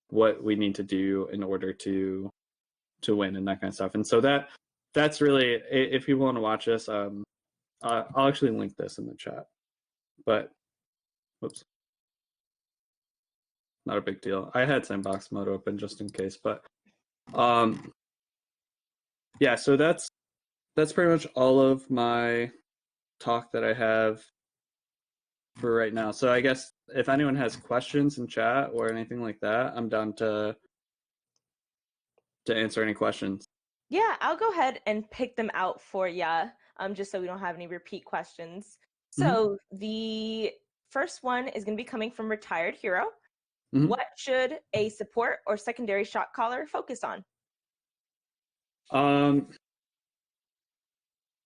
what we need to do in order to win and that kind of stuff. And so that's really, if people want to watch this, I'll actually link this in the chat. But whoops. Not a big deal. I had sandbox mode open just in case, but yeah, so that's pretty much all of my talk that I have for right now. So I guess if anyone has questions in chat or anything like that, I'm down to answer any questions. Yeah, I'll go ahead and pick them out for ya, just so we don't have any repeat questions. So the first one is going to be coming from Retired Hero. Mhm. What should a support or secondary shot caller focus on?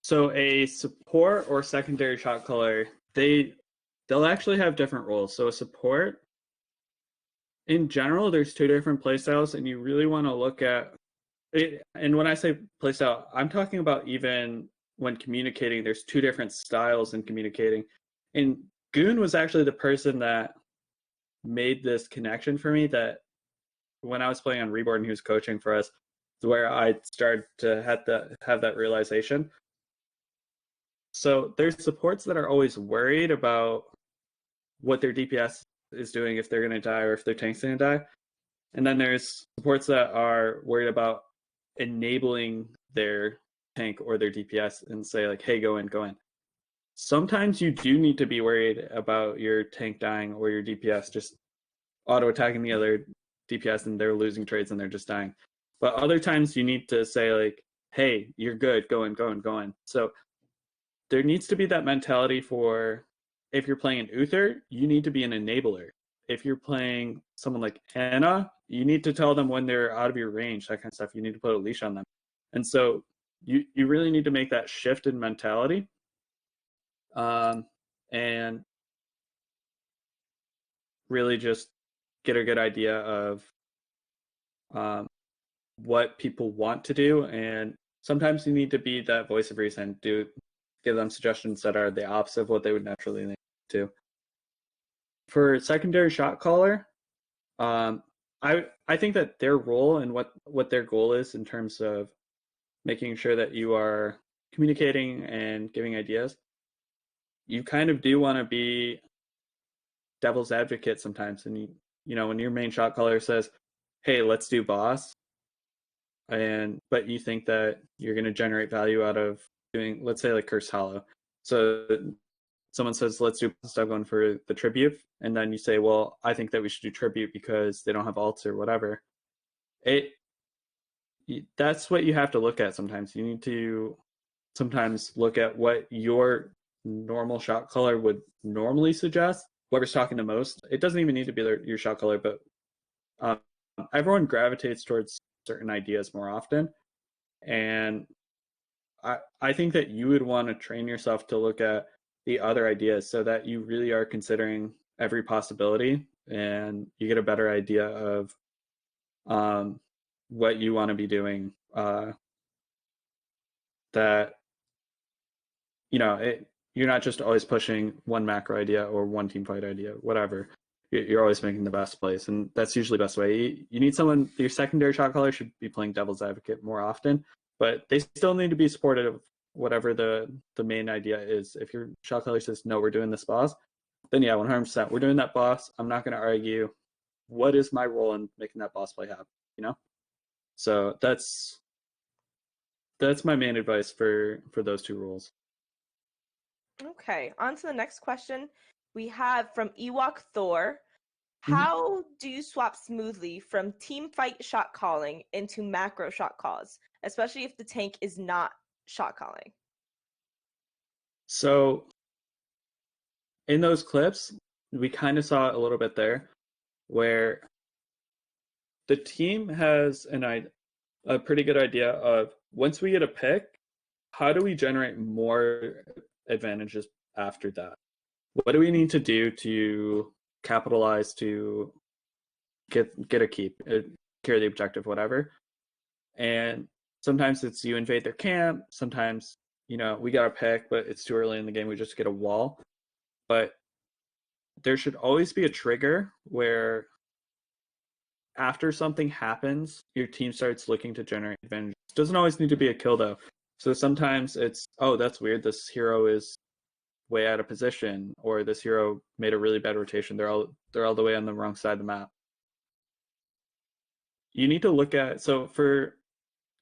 So a support or secondary shot caller, they'll actually have different roles. So a support, in general, there's two different playstyles, and you really want to look at it. And when I say playstyle, I'm talking about even when communicating, there's two different styles in communicating. And Goon was actually the person that made this connection for me, that when I was playing on Reborn, he was coaching for us, where I started to have that realization. So there's supports that are always worried about what their DPS is doing, if they're going to die or if their tank's going to die. And then there's supports that are worried about enabling their tank or their DPS and say like, hey, go in, go in. Sometimes you do need to be worried about your tank dying or your DPS just auto attacking the other DPS and they're losing trades and they're just dying. But other times you need to say like, hey, you're good, go in, go in, go in. So there needs to be that mentality for, if you're playing an Uther, you need to be an enabler. If you're playing someone like Anna, you need to tell them when they're out of your range, that kind of stuff. You need to put a leash on them. And so you really need to make that shift in mentality. And really just get a good idea of what people want to do. And sometimes you need to be that voice of reason, give them suggestions that are the opposite of what they would naturally do. For secondary shot caller, I think that their role and what their goal is in terms of making sure that you are communicating and giving ideas, you kind of do want to be devil's advocate sometimes. And you know, when your main shot caller says, hey, let's do boss, but you think that you're going to generate value out of doing, let's say, like Curse Hollow. So someone says, let's do stuff going for the tribute. And then you say, well, I think that we should do tribute because they don't have alts or whatever. That's what you have to look at sometimes. You need to sometimes look at what your normal shot caller would normally suggest. Whoever's talking the most, it doesn't even need to be your shot caller, but everyone gravitates towards certain ideas more often. And I think that you would want to train yourself to look at the other ideas so that you really are considering every possibility and you get a better idea of what you want to be doing. That, you know, you're not just always pushing one macro idea or one team fight idea, whatever. You're always making the best plays, and that's usually the best way. You need someone, your secondary shot caller should be playing devil's advocate more often, but they still need to be supportive of whatever the main idea is. If your shot caller says, no, we're doing this boss, then yeah, 100%, we're doing that boss. I'm not going to argue. What is my role in making that boss play happen, you know? So that's my main advice for those two roles. Okay, on to the next question. We have from Ewok Thor. Mhm. How do you swap smoothly from team fight shot calling into macro shot calls, especially if the tank is not shot calling? So in those clips, we kind of saw it a little bit there, where the team has a pretty good idea of, once we get a pick, how do we generate more advantages after that? What do we need to do to capitalize to get a keep, carry the objective, whatever? And sometimes it's you invade their camp. Sometimes, you know, we got a pick, but it's too early in the game. We just get a wall. But there should always be a trigger where after something happens, your team starts looking to generate advantage. It doesn't always need to be a kill, though. So sometimes it's, oh, that's weird. This hero is way out of position, or this hero made a really bad rotation. They're all the way on the wrong side of the map. You need to look at, so for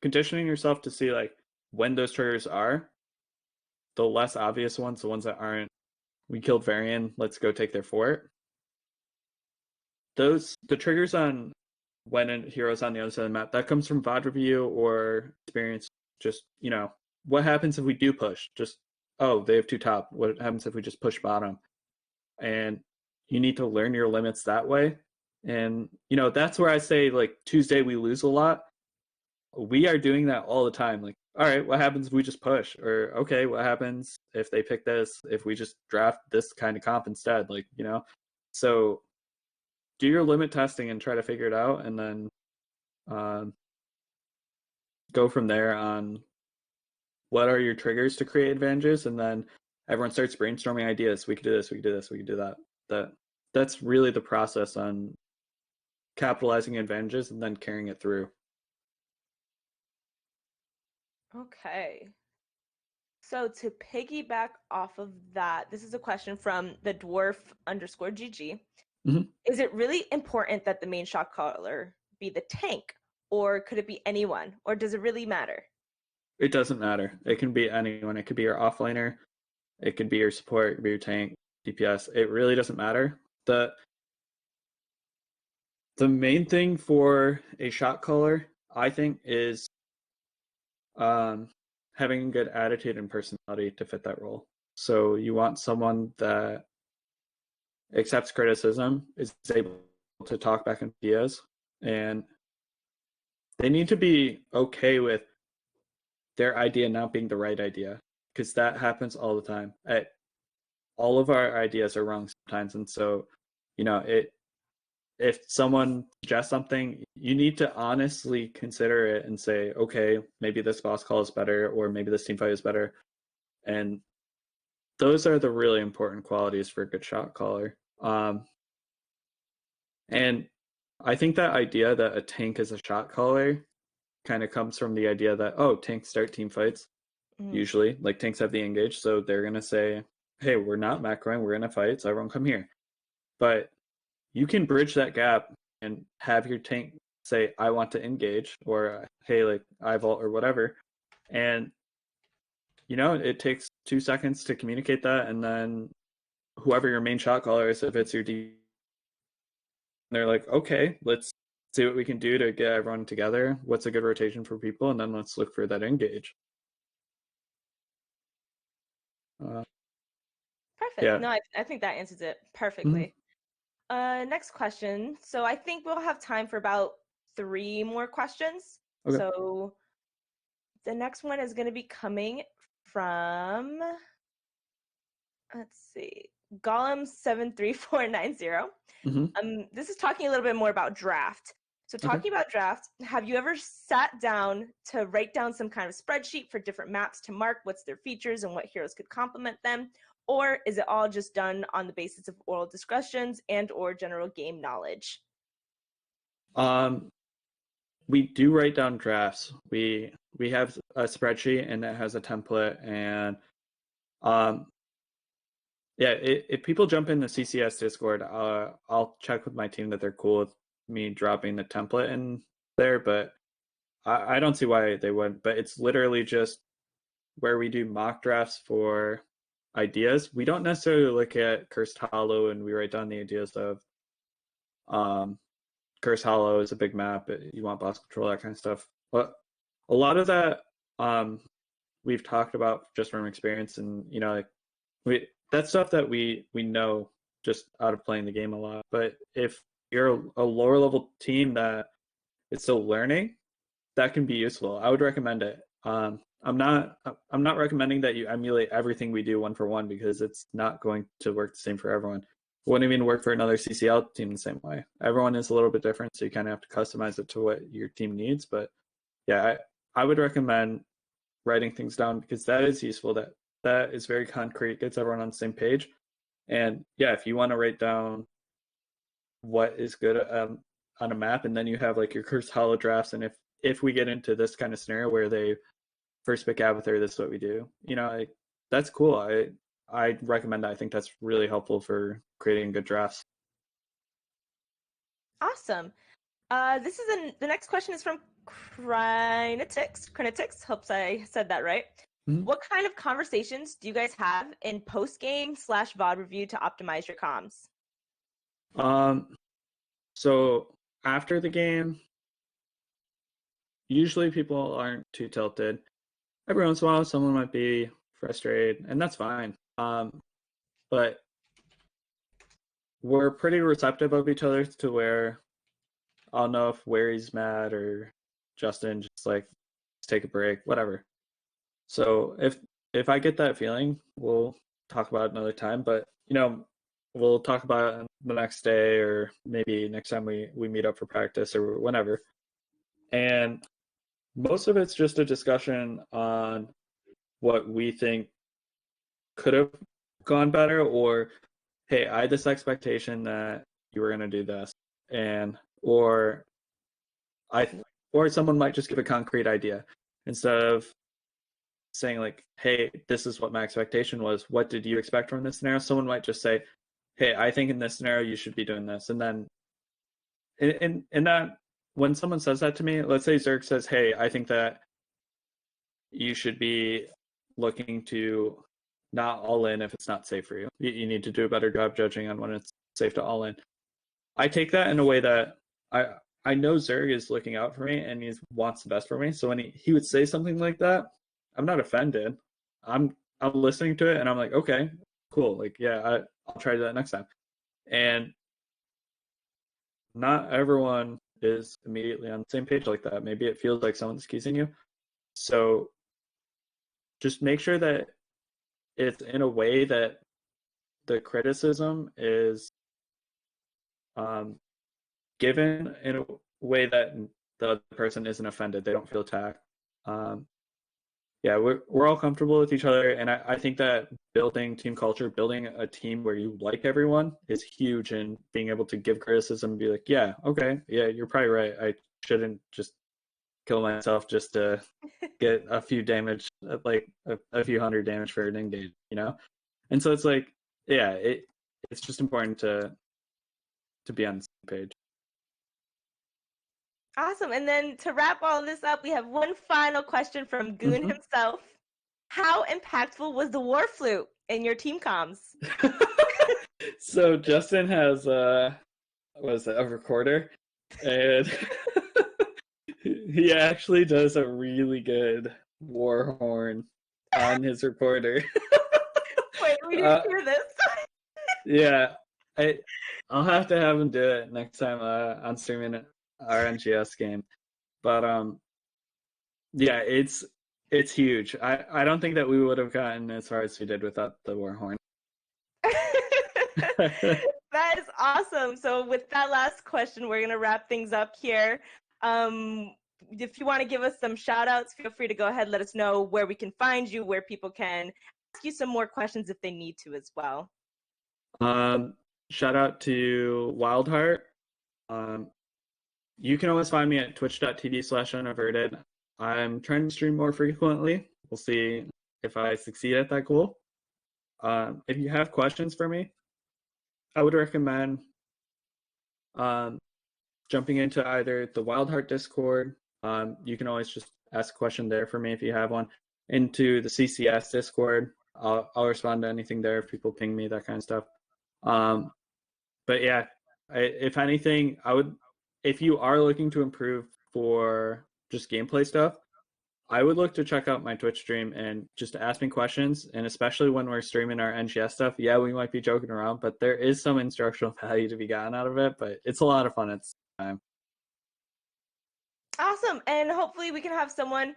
conditioning yourself to see like when those triggers are, the less obvious ones, the ones that aren't, we killed Varian, let's go take their fort. The triggers on when a hero's on the other side of the map, that comes from VOD review or experience. Just, you know, what happens if we do push? Just, oh, they have two top. What happens if we just push bottom? And you need to learn your limits that way. And, you know, that's where I say, like, Tuesday we lose a lot. We are doing that all the time. Like, all right, what happens if we just push? Or, okay, what happens if they pick this, if we just draft this kind of comp instead? Like, you know? So do your limit testing and try to figure it out, and then go from there on what are your triggers to create advantages, and then everyone starts brainstorming ideas. We could do this, we could do this, we could do that. That's really the process on capitalizing advantages and then carrying it through. Okay. So to piggyback off of that, this is a question from the dwarf_GG. Mhm. Is it really important that the main shot caller be the tank, or could it be anyone, or does it really matter? It doesn't matter. It can be anyone. It could be your offlaner. It could be your support. It could be your tank, DPS. It really doesn't matter. The main thing for a shot caller, I think, is having a good attitude and personality to fit that role. So you want someone that accepts criticism, is able to talk back ideas, and they need to be okay with their idea not being the right idea, because that happens all the time. All of our ideas are wrong sometimes, and so, you know, if someone suggests something, you need to honestly consider it and say, okay, maybe this boss call is better, or maybe this team fight is better. And those are the really important qualities for a good shot caller. And I think that idea that a tank is a shot caller kind of comes from the idea that, oh, tanks start team fights. Usually, like, tanks have the engage, so they're going to say, hey, we're not macroing, we're going to fight, so everyone come here. But you can bridge that gap and have your tank say, I want to engage, or hey, like, I vault, or whatever. And, you know, it takes 2 seconds to communicate that, and then whoever your main shot caller is, if it's your D, they're like, okay, let's see what we can do to get everyone together. What's a good rotation for people? And then let's look for that engage. Perfect. Yeah. No, I think that answers it perfectly. Next question. So I think we'll have time for about 3 more questions. Okay. So the next one is going to be coming from, let's see, Golem73490. This is talking a little bit more about draft. So talking about draft, have you ever sat down to write down some kind of spreadsheet for different maps to mark what's their features and what heroes could complement them? Or is it all just done on the basis of oral discussions and or general game knowledge? We do write down drafts. We have a spreadsheet, and it has a template, and yeah, if people jump in the CCS Discord, I'll check with my team that they're cool with me dropping the template in there, but I don't see why they wouldn't. But it's literally just where we do mock drafts for ideas. We don't necessarily look at Cursed Hollow and we write down the ideas of Cursed Hollow is a big map, you want boss control, that kind of stuff. But a lot of that we've talked about just from experience, and, you know, like, that's stuff that we know just out of playing the game a lot. But if you're a lower level team that is still learning, that can be useful. I would recommend it. I'm not recommending that you emulate everything we do one for one, because it's not going to work the same for everyone. It wouldn't even work for another CCL team the same way. Everyone is a little bit different, so you kind of have to customize it to what your team needs. But yeah, I would recommend writing things down, because that is useful. That is very concrete, gets everyone on the same page. And yeah, if you want to write down what is good on a map, and then you have like your Cursed Hollow drafts, and if we get into this kind of scenario where they first pick Avatar, this is what we do. You know, like, that's cool. I recommend that. I think that's really helpful for creating good drafts. Awesome. This is the next question is from Crinetix. Hopes I said that right. What kind of conversations do you guys have in post-game / VOD review to optimize your comms? So after the game, usually people aren't too tilted. Every once in a while, someone might be frustrated, and that's fine. But we're pretty receptive of each other to where I'll know if Wary's mad or Justin just like take a break, whatever. So if I get that feeling, we'll talk about it another time. But we'll talk about it the next day or maybe next time we meet up for practice or whenever. And most of it's just a discussion on what we think could have gone better, or hey, I had this expectation that you were gonna do this, and or someone might just give a concrete idea instead of saying like, hey, this is what my expectation was. What did you expect from this scenario? Someone might just say, hey, I think in this scenario you should be doing this. And then in that, when someone says that to me, let's say Zerg says, hey, I think that you should be looking to not all in if it's not safe for you. You need to do a better job judging on when it's safe to all in. I take that in a way that I know Zerg is looking out for me and he wants the best for me. So when he would say something like that, I'm not offended. I'm listening to it and I'm like, okay, cool. Like, yeah, I'll try that next time. And not everyone is immediately on the same page like that. Maybe it feels like someone's accusing you. So just make sure that it's in a way that the criticism is given in a way that the other person isn't offended. They don't feel attacked. Yeah, we're all comfortable with each other, and I think that building team culture, building a team where you like everyone is huge, and being able to give criticism and be like, yeah, okay, yeah, you're probably right. I shouldn't just kill myself just to get a few damage, like a few hundred damage for an engage, And so it's like, yeah, it's just important to be on the same page. Awesome. And then to wrap all this up, we have one final question from Goon himself. How impactful was the war flute in your team comms? So Justin has a recorder, and he actually does a really good war horn on his recorder. Wait, we didn't hear this. Yeah, I'll have to have him do it next time on streaming our NGS game. But yeah, it's huge. I don't think that we would have gotten as far as we did without the war horn. That is awesome. So with that last question, we're gonna wrap things up here. If you want to give us some shout outs, feel free to go ahead, let us know where we can find you, where people can ask you some more questions if they need to as well. Shout out to Wildheart. You can always find me at twitch.tv/unaverted. I'm trying to stream more frequently. We'll see if I succeed at that goal. If you have questions for me, I would recommend jumping into either the Wildheart Discord. You can always just ask a question there for me if you have one. Into the CCS Discord. I'll respond to anything there if people ping me, that kind of stuff. But yeah, if anything, if you are looking to improve for just gameplay stuff, I would look to check out my Twitch stream and just ask me questions. And especially when we're streaming our NGS stuff, yeah, we might be joking around, but there is some instructional value to be gotten out of it. But it's a lot of fun at the same time. Awesome. And hopefully we can have someone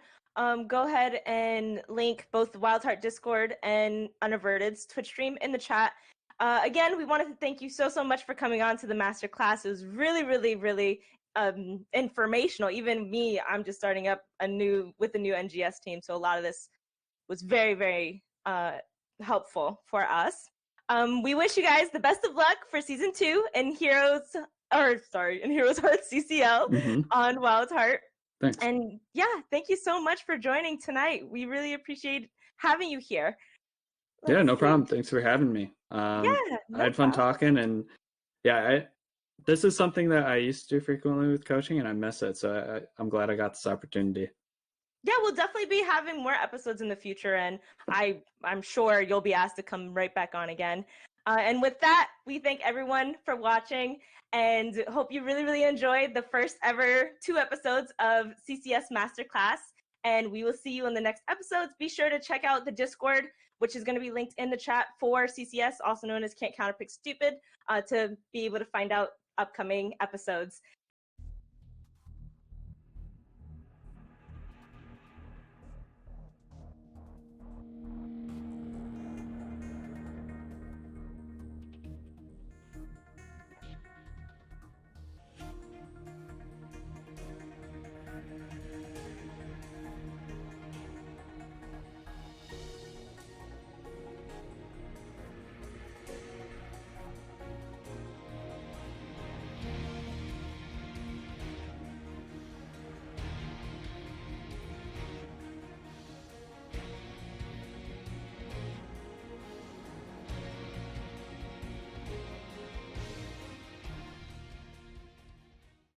go ahead and link both the Wildheart Discord and Unaverted's Twitch stream in the chat. Again, we wanted to thank you so much for coming on to the masterclass. It was really, really, really informational. Even me, I'm just starting up with a new NGS team, so a lot of this was very, very helpful for us. We wish you guys the best of luck for season 2 in Heroes Heart CCL on Wildheart. Thanks. And yeah, thank you so much for joining tonight. We really appreciate having you here. Yeah, no problem. Thanks for having me. I had fun talking, and yeah, this is something that I used to do frequently with coaching, and I miss it. So I'm glad I got this opportunity. Yeah, we'll definitely be having more episodes in the future, and I'm sure you'll be asked to come right back on again. And with that, we thank everyone for watching, and hope you really, really enjoyed the first ever 2 episodes of CCS Masterclass. And we will see you in the next episodes. Be sure to check out the Discord which is going to be linked in the chat for CCS, also known as Can't Counterpick Stupid, to be able to find out upcoming episodes.